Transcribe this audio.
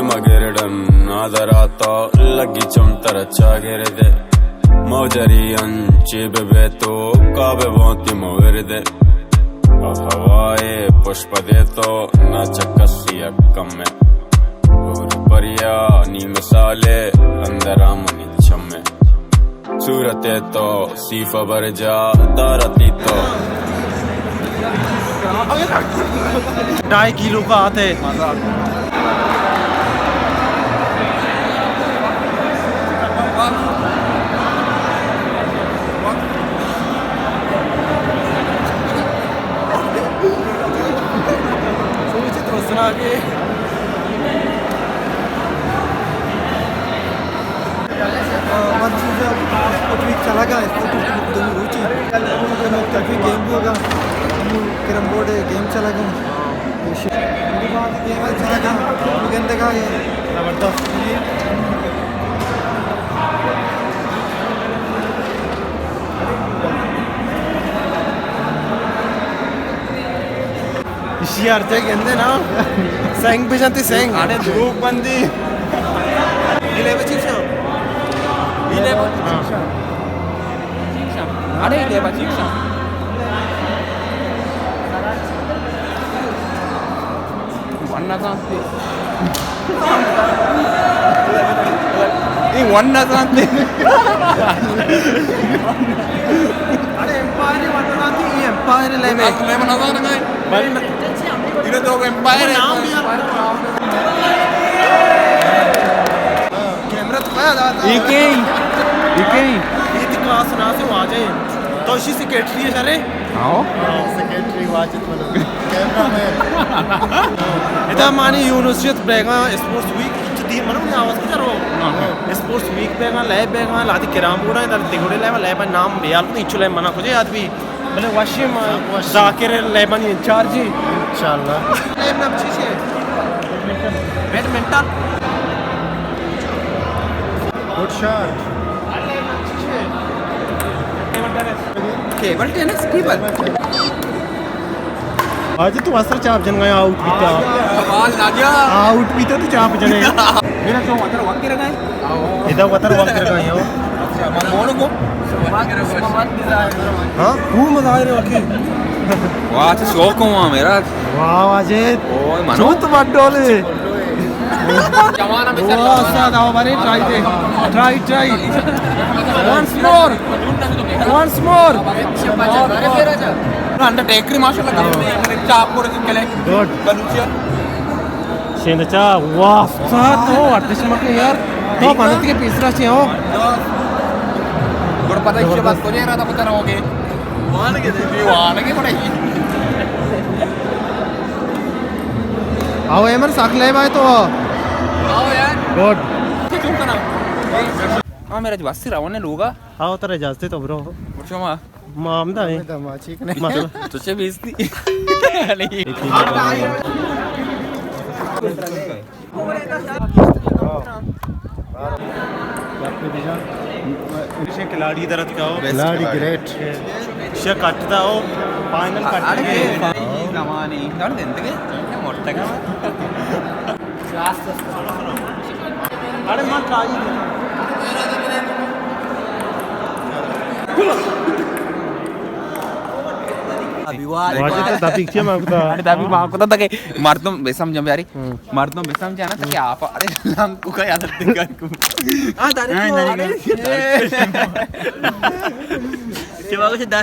magirdan adarata lagi chomtar chagirde mojariyan chibebeto kabe bonti movirde havaye pushpadeto nachakasiya kamme pariya ni misale andaramani chamme surate to sifa barja darati to 2.5 kilo का आते चला गया रुचि game भी होगा carrom board game चला गया game चला गया गेंदे का जबरदस्त अर्थ गेंदे ना सेंग भी जानते सेंग अरे धूप बंदी इले बची अरे इले बची वन्ना सांते ये वन्ना सांते अरे एम्पायर वन्ना सांते ये एम्पायर लेवे मना सांते भाई इन्हें तो एम्पायर नाम कैमरा तो मैं आता इके ये क्लास ना से आ जाए तो इसी सेक्रेटरी है सारे आओ सेक्रेटरी वाजिद बोलो कैमरा में इधर मानी यूनिवर्सिटी बेगा स्पोर्ट्स वीक दी मनो ने आवाज की करो स्पोर्ट्स वीक बेगा लैब बेगा लादी किराम बोड़ा इधर दिगोड़े लैब नाम बेयाल नहीं चुले मना खोजे आदमी भले वाशिम जाकिर लेबन इंचार्ज इंशाल्लाह लेब नाम चीज है badminton good shot cable tennis आज तो असर चाप जन गया आउट पीता आवाज आ गया आउट पीता तो चाप जने मेरा जो वतर वक्के रखा है इधर वतर वक्के रखा है अच्छा मोड़ को हाँ खूब मजा आ रहा है वाह तो शौक हुआ मेरा वाह वाजिद ओए मनो तो मत डोले जमाना में चल रहा है आओ हमारे ट्राई once more अंडर टेकरी माशाल्लाह चाप को केले गुड बलूचिया शेंदचा वाह साथ हो आर्टिस्ट मत यार तो पानी के तीसरा से हो गुड पता है बात को नहीं रहा था पता रहोगे वान के पड़ेगी आओ एमर साखले भाई तो आओ यार गुड क्यों करना हां मेरा जवाब से रावण ने लोगा आओ तेरे जाते तो ब्रो पुछोमा मामदा है ठीक नहीं तुझे बेइज्जती नहीं खिलाड़ी दरद का हो खिलाड़ी ग्रेट शे कटता हो फाइनल कटके जमाने जान देंगे मोटा का अरे मत आई वाजिद तो tapi dia mah kita tapi mah aku tak kayak martum besam jam hari martum besam jana tak kayak apa ada langku kayak ada tinggalku dari coba aku sedar